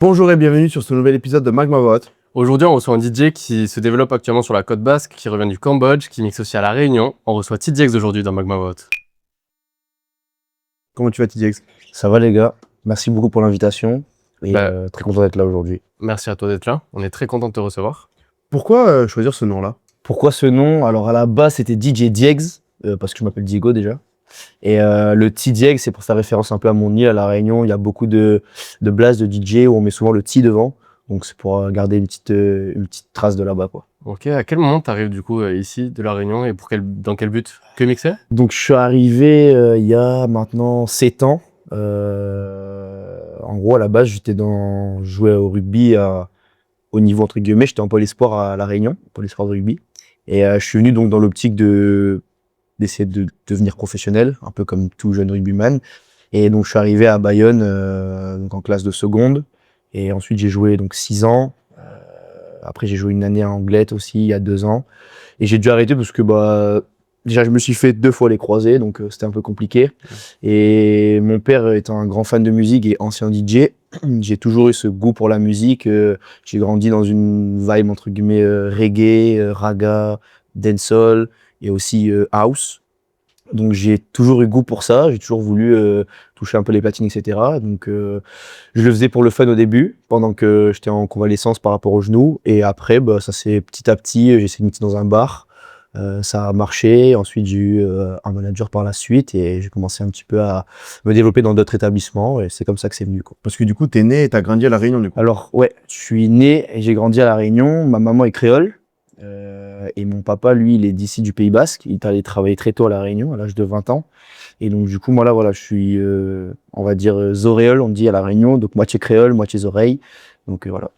Bonjour et bienvenue sur ce nouvel épisode de Magma Vote. Aujourd'hui, on reçoit un DJ qui se développe actuellement sur la côte basque, qui revient du Cambodge, qui mixe aussi à La Réunion. On reçoit TDX aujourd'hui dans Magma Vote. Comment tu vas TDX? Ça va les gars, merci beaucoup pour l'invitation et très content d'être là aujourd'hui. Merci à toi d'être là, on est très content de te recevoir. Pourquoi choisir ce nom-là? Pourquoi ce nom? Alors à la base c'était DJ Diegs, parce que je m'appelle Diego déjà. Et le T-Diegs c'est pour faire référence un peu à mon île à La Réunion, il y a beaucoup de blasts de DJ où on met souvent le T devant. Donc c'est pour garder une petite trace de là-bas quoi. Ok, à quel moment tu arrives du coup ici de La Réunion et dans quel but? Que mixer? Donc je suis arrivé il y a maintenant 7 ans. En gros à la base je jouais au rugby au niveau entre guillemets, j'étais en pôle espoir à La Réunion, pôle espoir de rugby. Et je suis venu donc dans l'optique d'essayer de devenir professionnel, un peu comme tout jeune rugbyman. Et donc je suis arrivé à Bayonne donc en classe de seconde. Et ensuite j'ai joué donc 6 ans. Après j'ai joué une année à Anglette aussi il y a 2 ans. Et j'ai dû arrêter parce que déjà je me suis fait 2 fois les croisés, donc c'était un peu compliqué. Et mon père étant un grand fan de musique et ancien DJ, j'ai toujours eu ce goût pour la musique. J'ai grandi dans une vibe entre guillemets reggae, raga, dancehall et aussi house. Donc j'ai toujours eu goût pour ça, j'ai toujours voulu toucher un peu les platines, etc. Donc je le faisais pour le fun au début, pendant que j'étais en convalescence par rapport au genou. Et après, ça s'est petit à petit, j'ai essayé de mixer dans un bar. Ça a marché. Ensuite, j'ai eu un manager par la suite et j'ai commencé un petit peu à me développer dans d'autres établissements. Et c'est comme ça que c'est venu, quoi. Parce que du coup, t'es né et t'as grandi à La Réunion du coup. Alors ouais, je suis né et j'ai grandi à La Réunion. Ma maman est créole. Et mon papa, lui, il est d'ici du Pays Basque. Il est allé travailler très tôt à La Réunion, à l'âge de 20 ans. Et donc, du coup, moi, là, voilà, je suis, on va dire, zoréole, on dit à La Réunion. Donc, moitié créole, moitié zoreille. Donc, voilà.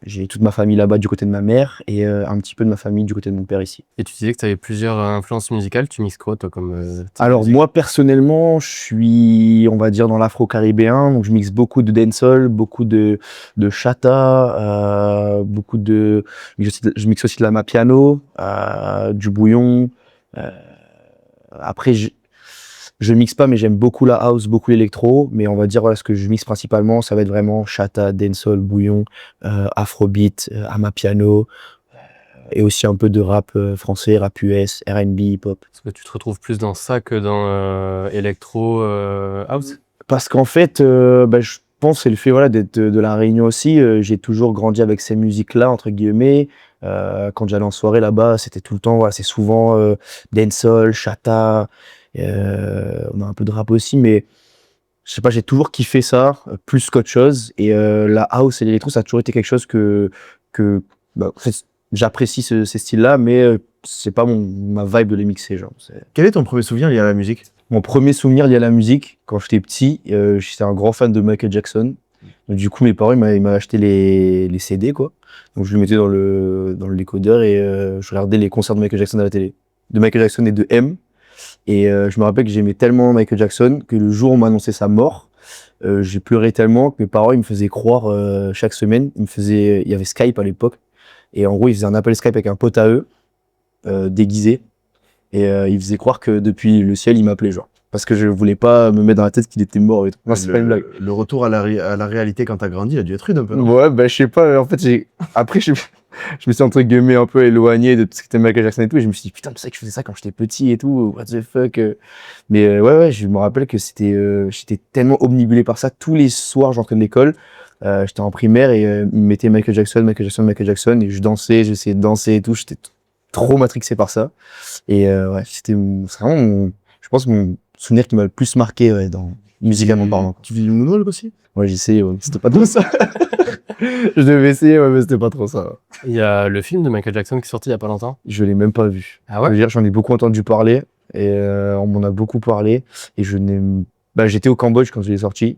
J'ai toute ma famille là-bas du côté de ma mère et un petit peu de ma famille du côté de mon père ici. Et tu disais que tu avais plusieurs influences musicales, tu mixes quoi toi comme Alors moi personnellement, je suis, on va dire, dans l'afro-caribéen, donc je mixe beaucoup de dancehall, beaucoup de chata, je mixe aussi de la mapiano, du bouillon. Après, je mixe pas, mais j'aime beaucoup la house, beaucoup l'électro. Mais on va dire, voilà, ce que je mixe principalement, ça va être vraiment chata, dancehall, bouillon, afrobeat, amapiano, et aussi un peu de rap français, rap US, R&B, hip-hop. Est-ce que tu te retrouves plus dans ça que dans électro house? Parce qu'en fait, je pense que c'est le fait voilà, d'être de La Réunion aussi. J'ai toujours grandi avec ces musiques-là, entre guillemets. Quand j'allais en soirée là-bas, c'était tout le temps, voilà, c'est souvent dancehall, chata. On a un peu de rap aussi, mais je sais pas, j'ai toujours kiffé ça, plus qu'autre chose. Et la house et l'électro, ça a toujours été quelque chose en fait, j'apprécie ces styles-là, mais c'est pas ma vibe de les mixer. Genre. Quel est ton premier souvenir lié à la musique? Mon premier souvenir lié à la musique, quand j'étais petit, j'étais un grand fan de Michael Jackson. Donc, du coup, mes parents, ils m'avaient acheté les CD, quoi. Donc, je le mettais dans le décodeur et je regardais les concerts de Michael Jackson à la télé. De Michael Jackson et de M. Et je me rappelle que j'aimais tellement Michael Jackson que le jour où on m'a annoncé sa mort, j'ai pleuré tellement que mes parents, ils me faisaient croire chaque semaine. Il y avait Skype à l'époque. Et en gros, ils faisaient un appel Skype avec un pote à eux, déguisé. Et il faisait croire que depuis le ciel, il m'appelait, genre. Parce que je voulais pas me mettre dans la tête qu'il était mort et tout. Non, c'est pas une blague. Le retour à la réalité quand t'as grandi a dû être rude un peu, non? Ouais, je sais pas. En fait, après, je me suis entre guillemets un peu éloigné de tout ce qui était Michael Jackson et tout. Et je me suis dit, putain, tu sais que je faisais ça quand j'étais petit et tout. What the fuck. Mais ouais, je me rappelle que j'étais tellement omnibulé par ça. Tous les soirs, j'entrais de l'école. J'étais en primaire et ils me mettaient Michael Jackson. Et je dansais, j'essayais de danser et tout. J'étais trop matrixé par ça. Et ouais, c'est vraiment, je pense, mon souvenir qui m'a le plus marqué musicalement parlant. Tu vis du moonwalk aussi? Ouais, j'ai essayé, ouais. C'était pas trop ça. Je devais essayer, ouais, mais c'était pas trop ça. Il y a le film de Michael Jackson qui est sorti il y a pas longtemps. Je l'ai même pas vu. Ah ouais? Je veux dire, j'en ai beaucoup entendu parler et on m'en a beaucoup parlé et j'étais au Cambodge quand il est sorti.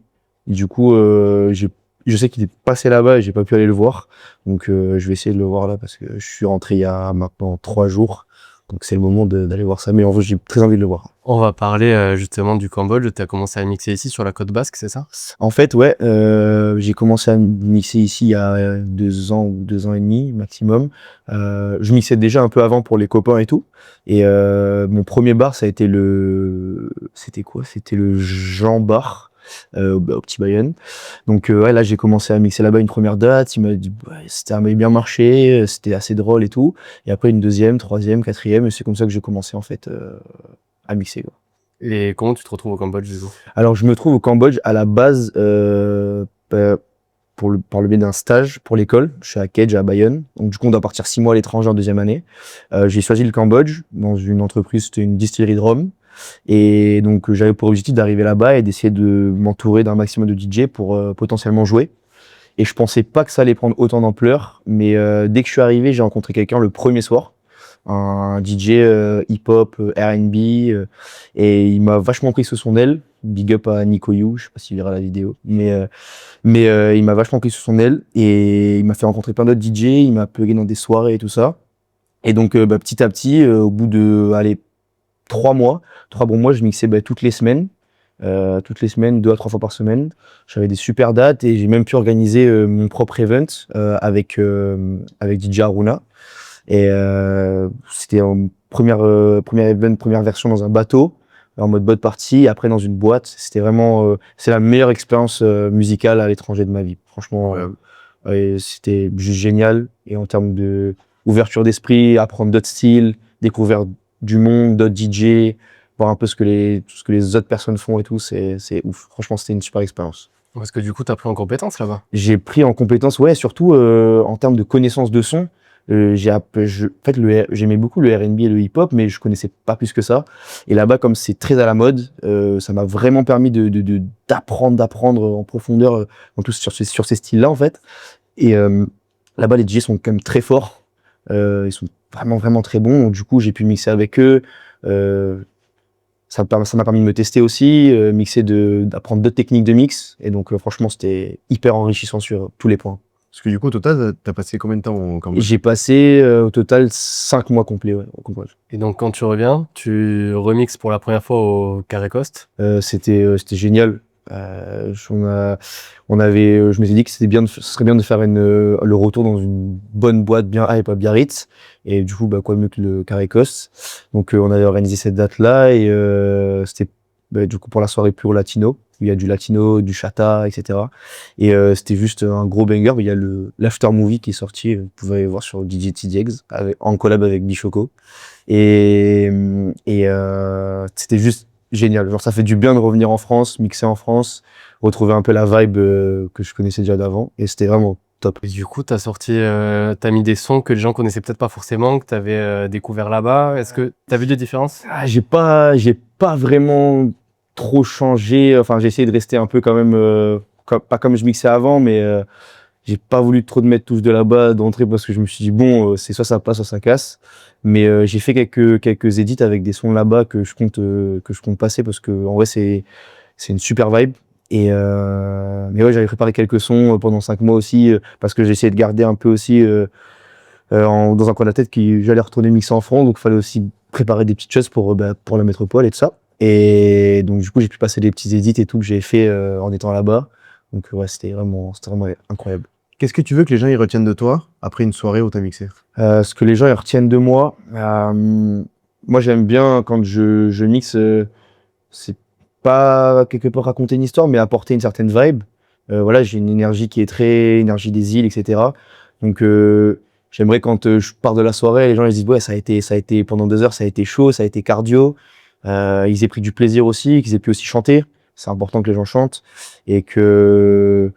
Et du coup, je sais qu'il est passé là-bas et j'ai pas pu aller le voir. Donc je vais essayer de le voir là parce que je suis rentré il y a maintenant 3 jours. Donc c'est le moment d'aller voir ça. Mais en vrai, j'ai très envie de le voir. On va parler justement du Cambodge. Tu as commencé à mixer ici sur la côte basque, c'est ça? En fait, ouais, j'ai commencé à mixer ici il y a 2 ans ou 2 ans et demi maximum. Je mixais déjà un peu avant pour les copains et tout. Et mon premier bar, ça a été c'était quoi? C'était le Jean Bar. au Petit Bayonne. Donc ouais, là j'ai commencé à mixer là-bas une première date. Il m'a dit ça avait bien marché, c'était assez drôle et tout. Et après une deuxième, troisième, quatrième, et c'est comme ça que j'ai commencé en fait à mixer, quoi. Et comment tu te retrouves au Cambodge du coup? Alors je me trouve au Cambodge à la base par le biais d'un stage pour l'école. Je suis à Kedj à Bayonne. Donc du coup on doit partir 6 mois à l'étranger en deuxième année. J'ai choisi le Cambodge dans une entreprise, c'était une distillerie de rhum. Et donc j'avais pour objectif d'arriver là-bas et d'essayer de m'entourer d'un maximum de DJ pour potentiellement jouer. Et je pensais pas que ça allait prendre autant d'ampleur, mais dès que je suis arrivé, j'ai rencontré quelqu'un le premier soir, un DJ hip-hop, R&B, et il m'a vachement pris sous son aile. Big up à Nico You, je sais pas s'il verra la vidéo, mais il m'a vachement pris sous son aile et il m'a fait rencontrer plein d'autres DJ, il m'a plugué dans des soirées et tout ça. Et donc petit à petit, au bout de 3 bons mois, je mixais toutes les semaines, 2 à 3 fois par semaine. J'avais des super dates et j'ai même pu organiser mon propre event avec DJ Aruna. Et c'était en premier event, première version dans un bateau, en mode boat party, et après dans une boîte. C'était vraiment c'est la meilleure expérience musicale à l'étranger de ma vie. Franchement, c'était juste génial. Et en termes de ouverture d'esprit, apprendre d'autres styles, découvrir du monde, d'autres DJ, voir un peu ce que les autres personnes font et tout, c'est ouf. Franchement, c'était une super expérience. Parce que du coup, t'as pris en compétence là-bas. J'ai pris en compétence, ouais, surtout en termes de connaissance de son. En fait, j'aimais beaucoup le R&B et le hip-hop, mais je connaissais pas plus que ça. Et là-bas, comme c'est très à la mode, ça m'a vraiment permis d'apprendre en profondeur en tout sur ces styles-là, en fait. Et là-bas, les DJ sont quand même très forts. Ils sont vraiment, vraiment très bons. Donc, du coup, j'ai pu mixer avec eux. Ça m'a permis de me tester aussi, d'apprendre d'autres techniques de mix. Et donc, franchement, c'était hyper enrichissant sur tous les points. Parce que du coup, au total, t'as passé combien de temps au Cambodge? J'ai passé au total 5 mois complets, ouais, au Cambodge. Et donc, quand tu reviens, tu remixes pour la première fois au Carré Coast. C'était génial. Je me suis dit que ce serait bien de faire le retour dans une bonne boîte bien hype à Biarritz. Et du coup, quoi mieux que le Carré Coast. Donc, on avait organisé cette date-là et c'était du coup pour la soirée pure latino. Il y a du latino, du chata, etc. Et c'était juste un gros banger. Il y a l'after movie qui est sorti. Vous pouvez voir sur DJ TDX en collab avec Bichoco. Et c'était juste génial. Genre, ça fait du bien de revenir en France, mixer en France, retrouver un peu la vibe que je connaissais déjà d'avant. Et c'était vraiment top. Et du coup, t'as mis des sons que les gens connaissaient peut-être pas forcément, que t'avais découvert là-bas. Est-ce que t'as vu des différences? J'ai pas vraiment trop changé. Enfin, j'ai essayé de rester un peu quand même, pas comme je mixais avant, mais j'ai pas voulu trop de mettre tous de là-bas d'entrée parce que je me suis dit bon, c'est soit ça passe, soit ça casse. Mais j'ai fait quelques edits avec des sons là-bas que je compte passer parce que en vrai c'est une super vibe. Et mais ouais, j'avais préparé quelques sons pendant 5 mois aussi parce que j'ai essayé de garder un peu aussi dans un coin de la tête que j'allais retourner mixer en France, donc il fallait aussi préparer des petites choses pour la métropole et tout ça. Et donc du coup j'ai pu passer des petits edits et tout que j'ai fait en étant là-bas. Donc ouais, c'était vraiment incroyable. Qu'est-ce que tu veux que les gens y retiennent de toi après une soirée où t'as mixé? Ce que les gens ils retiennent de moi, moi j'aime bien quand je mixe, c'est pas quelque part raconter une histoire, mais apporter une certaine vibe. Voilà, j'ai une énergie qui est très énergie des îles, etc. Donc j'aimerais quand je pars de la soirée, les gens ils disent ouais ça a été pendant 2 heures, ça a été chaud, ça a été cardio. Ils aient pris du plaisir aussi, qu'ils aient pu aussi chanter. C'est important que les gens chantent et que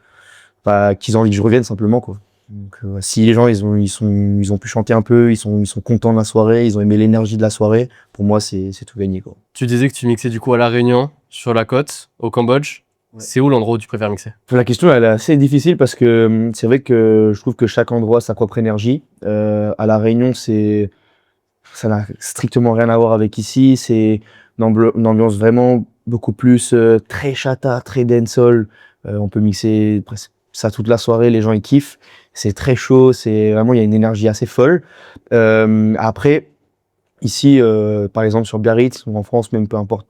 qu'ils aient envie que je revienne simplement, quoi. Donc si les gens ils ont pu chanter un peu, ils sont contents de la soirée, ils ont aimé l'énergie de la soirée, pour moi c'est tout gagné, quoi. Tu disais que tu mixais du coup à La Réunion, sur la côte, au Cambodge. Ouais. C'est où l'endroit où tu préfères mixer? La question elle est assez difficile parce que c'est vrai que je trouve que chaque endroit a sa propre énergie. À La Réunion ça n'a strictement rien à voir avec ici, c'est une ambiance vraiment beaucoup plus très chata, très dancehall. On peut mixer presque ça toute la soirée, les gens ils kiffent. C'est très chaud, c'est vraiment il y a une énergie assez folle. Après ici, par exemple sur Biarritz ou en France, même peu importe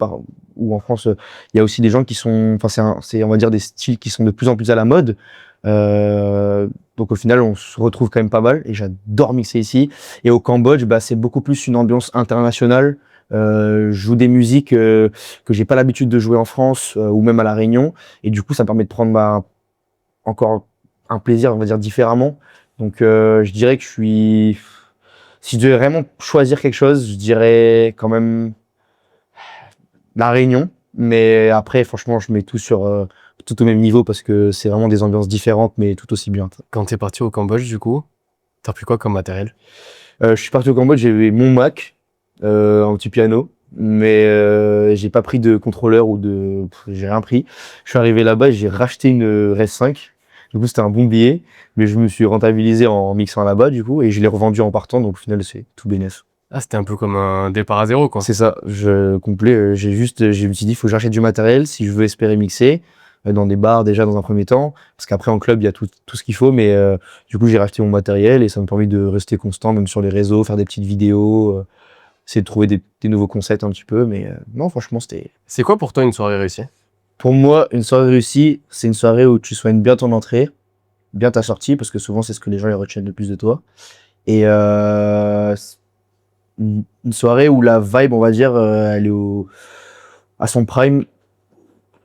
où en France, il y a aussi des gens qui sont, enfin c'est on va dire des styles qui sont de plus en plus à la mode. Donc au final, on se retrouve quand même pas mal et j'adore mixer ici. Et au Cambodge, c'est beaucoup plus une ambiance internationale. Je joue des musiques que j'ai pas l'habitude de jouer en France ou même à La Réunion. Et du coup, ça me permet de prendre encore un plaisir, on va dire, différemment. Donc, je dirais que si je devais vraiment choisir quelque chose, je dirais quand même La Réunion. Mais après, franchement, je mets tout tout au même niveau parce que c'est vraiment des ambiances différentes, mais tout aussi bien. Quand t'es parti au Cambodge, du coup, t'as pris quoi comme matériel? Je suis parti au Cambodge, j'ai eu mon Mac, un petit piano, mais j'ai pas pris de contrôleur j'ai rien pris. Je suis arrivé là-bas, j'ai racheté une Res 5. Du coup, c'était un bon billet, mais je me suis rentabilisé en mixant là-bas, du coup, et je l'ai revendu en partant, donc au final, c'est tout bénef. Ah, c'était un peu comme un départ à zéro, quoi. C'est ça, je me suis dit, il faut que j'achète du matériel si je veux espérer mixer dans des bars déjà dans un premier temps, parce qu'après en club, il y a tout ce qu'il faut, mais du coup, j'ai racheté mon matériel et ça me permet de rester constant, même sur les réseaux, faire des petites vidéos, essayer de trouver des nouveaux concepts un petit peu, mais non, franchement, c'était... C'est quoi pour toi une soirée réussie? Pour moi, une soirée réussie, c'est une soirée où tu soignes bien ton entrée, bien ta sortie, parce que souvent, c'est ce que les gens ils retiennent le plus de toi. Et une soirée où la vibe, on va dire, elle est à son prime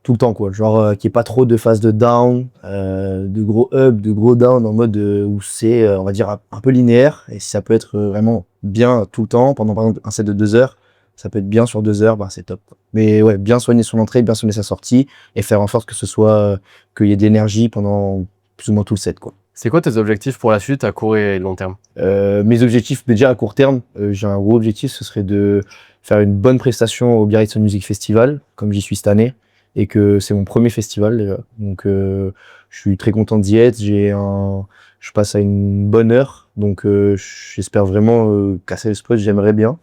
tout le temps, quoi. Genre, qu'il n'y ait pas trop de phases de down, de gros up, de gros down, en mode où c'est, on va dire, un peu linéaire. Et si ça peut être vraiment bien tout le temps, pendant par exemple un set de 2 heures, ça peut être bien sur 2 heures, bah, c'est top, quoi. Mais ouais, bien soigner son entrée, bien soigner sa sortie, et faire en sorte que ce soit, qu'il y ait de l'énergie pendant plus ou moins tout le set, quoi. C'est quoi tes objectifs pour la suite à court et long terme? Mes objectifs, déjà à court terme, j'ai un gros objectif, ce serait de faire une bonne prestation au Biarritz Music Festival, comme j'y suis cette année, et que c'est mon premier festival déjà. Donc je suis très content d'y être, je passe à une bonne heure, donc j'espère vraiment casser le spot, j'aimerais bien.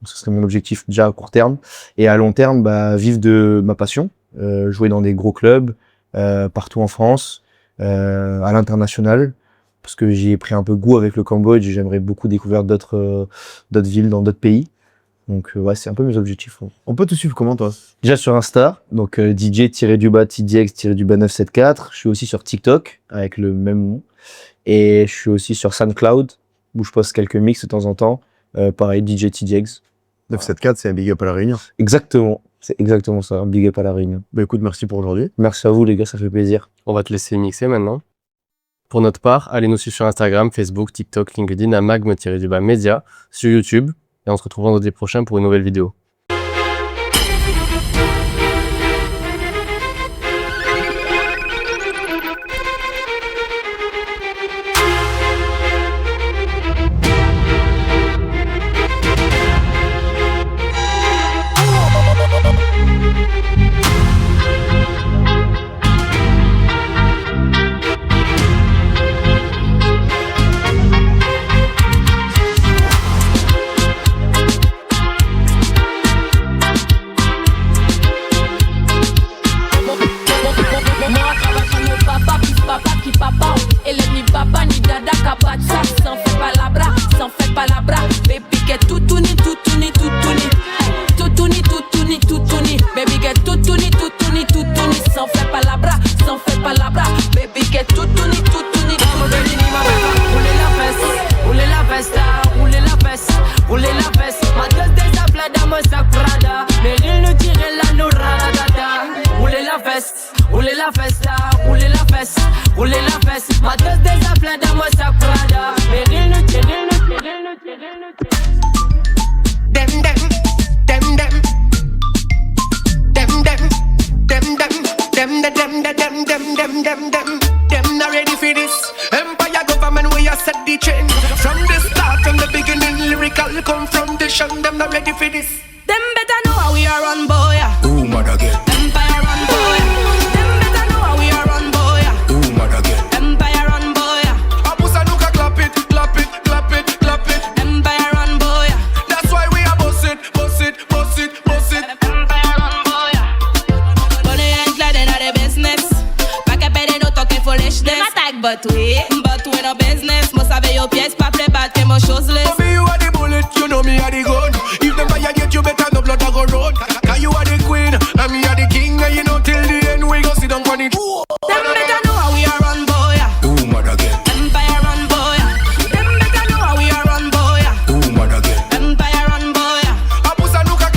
Donc ce serait mon objectif déjà à court terme. Et à long terme, bah, vivre de ma passion, jouer dans des gros clubs partout en France, à l'international, parce que j'y ai pris un peu goût avec le Cambodge et j'aimerais beaucoup découvrir d'autres villes dans d'autres pays. Donc ouais, c'est un peu mes objectifs. On peut te suivre comment, toi? Déjà sur Insta, donc DJ-TDX-974. Je suis aussi sur TikTok avec le même nom. Et je suis aussi sur SoundCloud où je poste quelques mix de temps en temps. Pareil, DJ TDX. 974, c'est un big up à La Réunion. Exactement, c'est exactement ça, un big up à La Réunion. Bah écoute, merci pour aujourd'hui. Merci à vous les gars, ça fait plaisir. On va te laisser mixer maintenant. Pour notre part, allez nous suivre sur Instagram, Facebook, TikTok, LinkedIn, à magme-media, sur YouTube. Et on se retrouve vendredi prochain pour une nouvelle vidéo. Them not ready for this. Empire government, we are set the trend. From the start, from the beginning, lyrical confrontation. Them not ready for this. Them better know how we are run, boy. Ooh, mother get. Empire run, boy. Them better know how we are run, boy. Ooh, mother get. Empire run, boy. Abusa nuka clap it, clap it, clap it, clap it. Empire run, boy. That's why we are boss it, boss it, boss it, boss it. Empire run, boy. Money and glad in the business. Pas qu'à payer nos toques foolishness. Them attack, but we no business. Must have your pièces, pas play bad, t'es mon choseless. For me, you are the bullet, you know me are the gun. If them violate you, better no blood a go road. Cause you are the queen, and me are the king. And you know till the end, we go sit down on it. Them better know how we are run, boy. Ooh, mother get. Empire run, boy. Them better know how we are run, boy. Ooh, mother get. Empire run, boy. Abusa nuka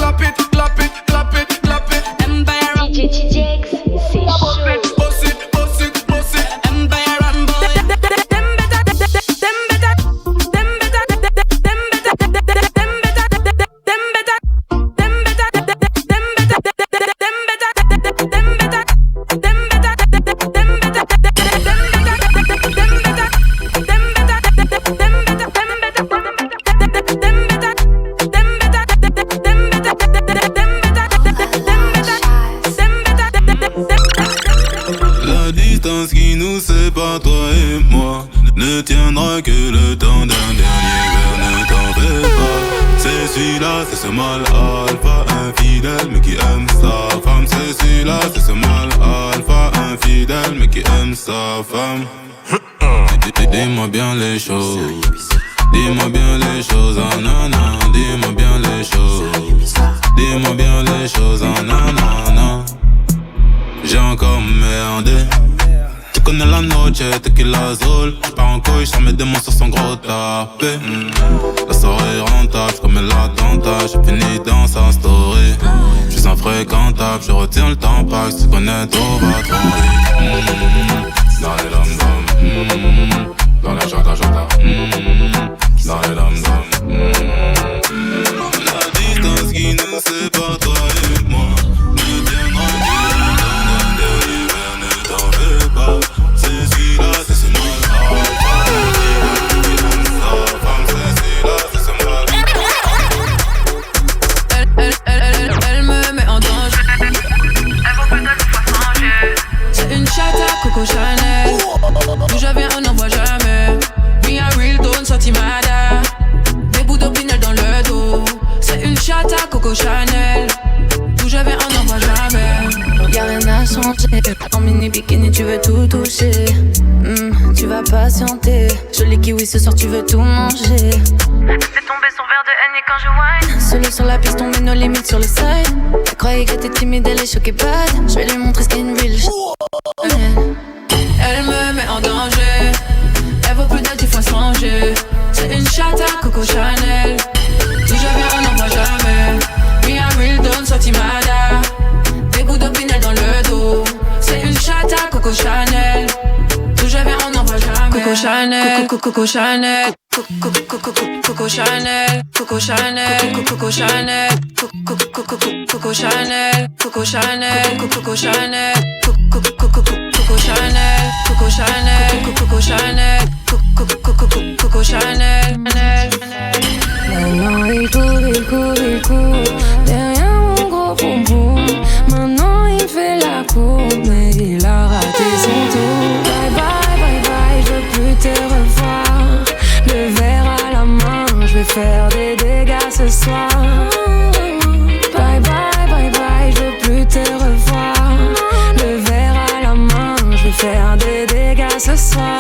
ne tiendra que le temps d'un dernier verre, ne t'en fais pas. C'est celui-là, c'est ce mal alpha, infidèle mais qui aime sa femme. C'est celui-là, c'est ce mal alpha, infidèle mais qui aime sa femme. Dis-moi bien les choses, dis-moi bien les choses, ah nanana. Dis-moi bien les choses, dis-moi bien les choses, ah nanana. J'ai encore merdé. Tu connais la noche, tequila azul. J'pars en couille, j'sors mes démons sur son gros tapé. La soirée est rentable, j'commets l'attentat. J'ai fini dans sa story. J'suis infréquentable, je retiens le temps pas. Si tu connais trop, va trop vite. Dans les dom-dom, dans la chata chata, dans les dom-dom. La distance qui nous sépare, toi et moi, ne tiendra que le temps d'un dernier verre, ne t'en fais pas. C'est celui-là, c'est ce mal alpha, qui aime sa femme. C'est celui-là, c'est ce mal alpha. Elle me met en danger. Elle vaut plus de 10 fois changer. C'est une chatte à Coco Chanel. D'où je viens, on n'en voit jamais. Me a real don't sortimada. Des bouts d'opinel dans le dos. C'est une chatte à Coco Chanel. D'où je viens, on n'en voit jamais. Y'a rien à changer. En mini bikini, tu veux tout toucher. Tu vas patienter. Joli kiwi ce soir, tu veux tout manger. Fais tomber son verre de Henny quand je whine. Seul sur la piste, on met nos limites sur le side. Elle croyait que t'es timide, elle est choquée bad. Je vais lui montrer ce qu'est une real. Elle me met en danger. Elle vaut plus de 10 fois changer. C'est une chatte à Coco Chanel. D'où je viens, on n'en voit jamais. Me a real don't sortimada. Des bouts d'opinel dans le dos. C'est une chatte à Coco Chanel. D'où je viens, on n'en voit jamais. Coco Chanel, Coco Chanel, Coco Chanel, Coco Chanel, Coco Chanel, Coco Chanel, Coco Chanel, Coco Chanel, Coco Chanel, Coco Chanel, Coco Chanel, Coco Chanel. Maintenant il court derrière mon gros bonbon. Maintenant il fait la cour, mais il a raté son tour. Bye bye, bye bye, je veux plus te revoir. Le verre à la main, je vais faire des dégâts ce soir. Bye bye, bye bye, je veux plus te revoir. Le verre à la main, je vais faire des dégâts ce soir.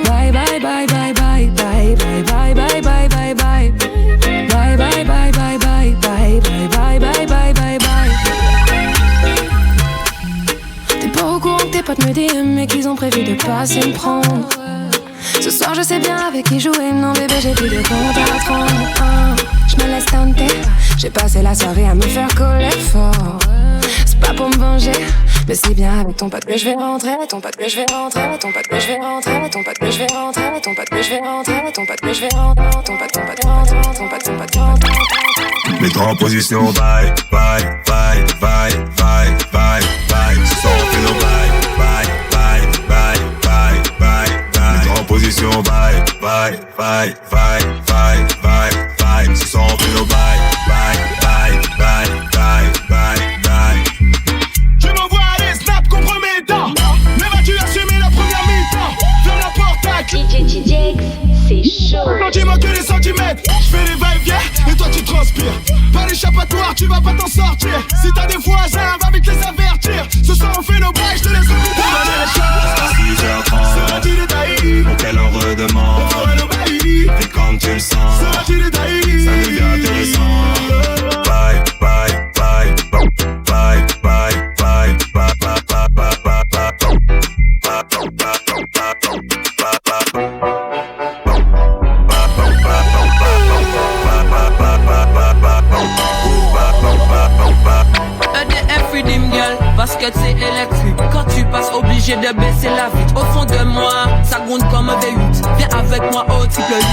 Bye bye, bye bye, bye bye, bye bye, bye bye, bye bye. Bye bye, bye bye, bye bye, bye bye, bye bye, bye bye. T'es pas au courant que tes potes me disent mais qu'ils ont prévu de passer me prendre. Ce soir je sais bien avec qui jouer, non bébé j'ai plus de compte à prendre. Je me laisse tenter, j'ai passé la soirée à me faire coller fort. C'est pas pour me venger, mais c'est bien avec ton pote que je vais rentrer, ton pote que je vais rentrer, ton pote que je vais rentrer, ton pote que je vais rentrer, ton pote que je vais rentrer, ton pote que je vais rentrer, ton pote rentre, ton pote rentre. Mets-toi en position, bye, bye, bye, bye, bye, bye, bye. Ce soir on fait nos bye, bye, bye, bye, bye, bye, bye. Mets-toi en position, bye, bye, bye, bye, bye, bye, bye. Ce soir on fait nos bye, bye, bye, bye, bye, bye, bye. Je m'envoie les snaps compromettants. Mais vas-tu assumer la première mi-temps? Ferme la porte à DJ TJX, c'est chaud. Non, dis-moi que les centimètres. Je fais les va-et-vient et toi tu transpires. Pas d'échappatoire, tu vas pas t'en sortir. Si t'as des voisins, va vite les avertir. Ce soir on fait nos bails, je te laisse le pour donner les choses. 6h30, Sera-t-il détaillé? pour qu'elle en redemande. On fera nos bails. Et comme tu le sens, Sera-t-il détaillé? ça devient intéressant. Bye, bye, bye, bye, bye, bye, bye, bye, bye, bye, bye, EDF Redeem Girl, basket c'est électrique. Quand tu passes obligé de baisser la vitre. Au fond de moi, ça gronde comme un V8. Viens avec moi au triple 8.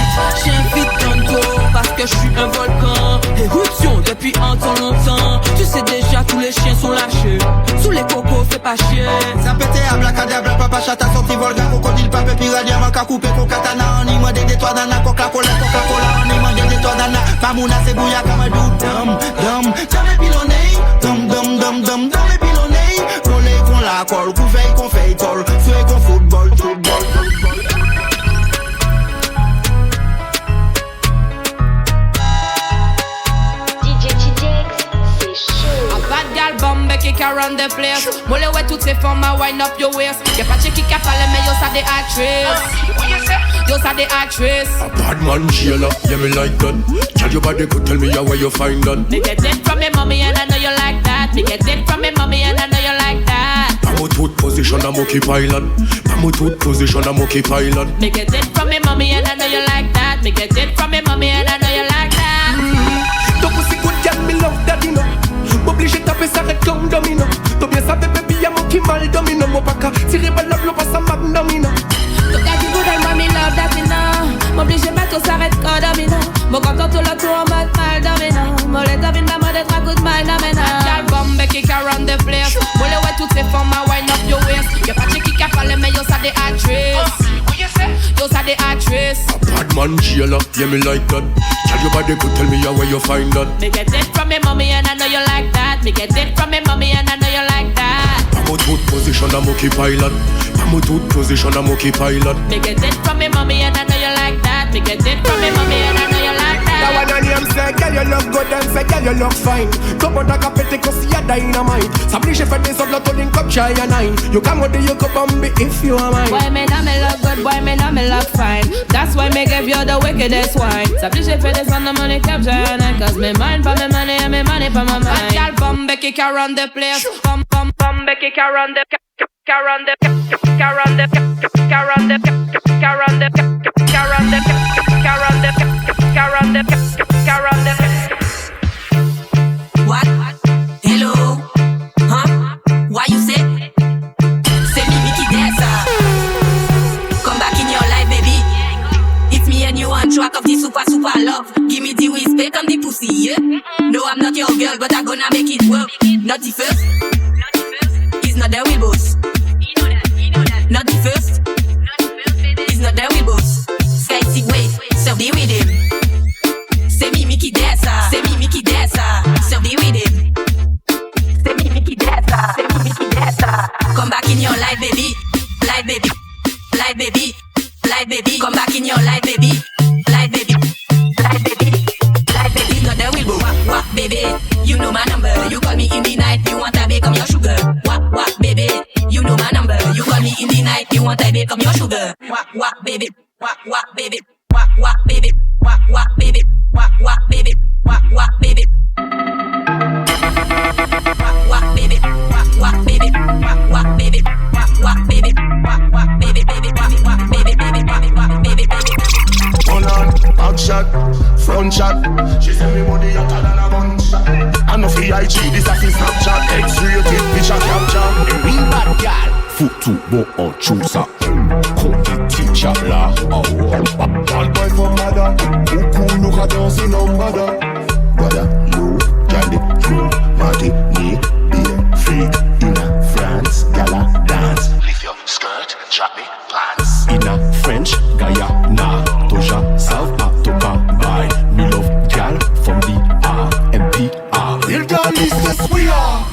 J'invite tantôt parce que je suis un volcan. Éruption depuis un temps longtemps. Tu sais déjà tous les chiens sont lâchés. Sous les cocos fais pas chier. Ça pété à blacadabla, papa chata sorti volga, crocodile, pape, piranha, manca coupé, katana, on y m'a des toits d'ana, Coca-Cola, on y m'a des toits d'ana, Mamouna, c'est bouilla comme un doux, dum, dans les pilonnés, dum, dans les pilonnés, volé qu'on la colle, qu'on veille, qu'on fait toll, fouet qu'on football. run the place. Mole ouais toutes ces femmes, wind up your waist. Y'a pas de qui a parlé, mais yo ça des actrices. Yo ça des actrices. A bad man jailer, yeah me like that. Tell your body could tell me where you find that. Me get it from me mommy and I know you like that. Me get it from me mommy and I know you like that. I'm a tooth position, I'm okay pilot. I'm a tooth position, I'm okay pilot. Me get it from me mommy and I know you like that. Me get it from me mommy and I know you like that. Ton pussy good girl, me love daddy no. M'oblige taper ça red comme domino. T'as bien ça baby, y'a mon qui mal domino. Mon baka, tirer balle la blow, pas ça magnomino. Tout cas du good and mommy love that me know. M'oblige pas tout s'arrête quand domino. Mon content tout le tour en mode mal domino. Mon les domine ma mode être un coup de mal domino. Gal bombe qui run the place. Mole ouais toutes ces femmes, wind up your waist. Y'a pas de qui a parlé, mais yo ça des actrices. Yo ça des actrices. A bad man jailer, yeah me like that. Tell your body could tell me where you find that. Me get it from me mommy and I know you like that. Me get it from me mommy and I know you like that. I'm a tooth position, I'm okay pilot. I'm a tooth position, I'm okay pilot. Me get it from me mommy and I know you like that. Me get it from me mommy and I know you like that. Now when I name say, girl you look good and say, girl you look fine. Come on, I can pet it 'cause you're dynamite. S'oblige fait des autres, l'autre link up, try a nine. You come with the you come on me if you are mine. Boy, me know me look good, boy, me know me look fine. That's why me give you the wickedest wine. S'oblige fait des autres, money cap, try a nine. 'Cause me mind for me money and me money for my mind. Girl, bombe qui can run the place. Bombe qui can run the What? Hello? Huh? Why you say? C'est Mimi qui dance. Come back in your life, baby. It's me and you on track of the super love. Give me the respect and the pussy, yeah? No, I'm not your girl, but I'm gonna make it work. Not the first. He's not the real boss. Not the first. He's not the real boss. Sky sick way, serve the rhythm. C'est Mimi qui dance. C'est Mimi qui dance. Serve the rhythm. C'est Mimi qui dance. C'est Mimi qui dance. Come back in your life, baby. Life, baby. Life, baby. Life, baby. Come back in your life, baby. Life, baby. Life, baby. Life, baby. He's not the real boss. Wah, baby. You know my number. You call me in the night. You want I become your sugar. Wah, baby. You know my number. You call me in the night. You want I become your sugar. Wah, baby. Wah, baby. Wah, baby. Wah, baby. Wah, baby. Wah, baby. Wah, baby. Wah, baby. Wah, baby. Wah, baby. Wah, baby, baby. Wah, baby, baby. Wah, baby, baby. Hold on, back shot, front shot. She send me money hotter than a gunshot. I know for IG, this a fi Snapchat. X-rated, picture capture. Real bad girl. Foot too bon en chousa. Competition là. Bad boy for mother. Beaucoup nous cadence in mother. Brother, you, Jandy, you, Martinique, beer, freak, in a France, gala dance. Lift your skirt, drop me pants. In a French, Guyana, Toja, South Africa, by me love gal from the RMPR. Real girl is this we are.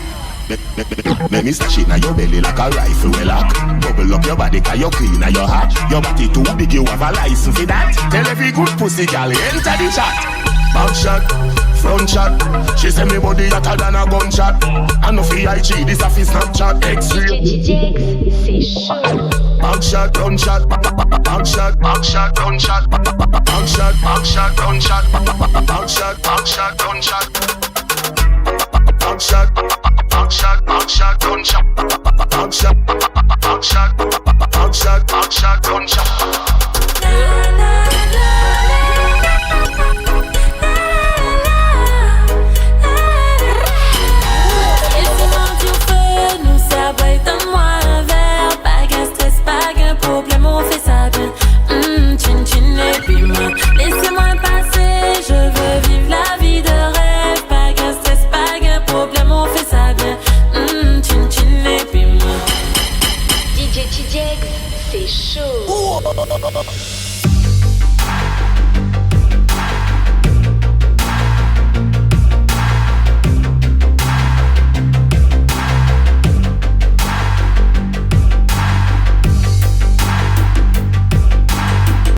Let me stash it na your belly like a rifle well lock. Bubble up your body 'cause you're clean and you're hot. Your body too big, you have a license for that. Tell every good pussy gal enter the chat. Back shot, front shot. She say me body hotter than a gunshot. I know for IG, this a fi Snapchat. X-ray. C'est chaud. Back shot, front shot. Back shot, front shot. Back shot, front shot. Back shot, front shot. Back shot, front shot, front shot. Back shot, front shot. Laissez-moi passer, je veux vivre la vie de rêve. Pas qu'un stress, pas qu'un problème, on fait ça bien. Chin chin et puis moi. DJ TJX, c'est chaud.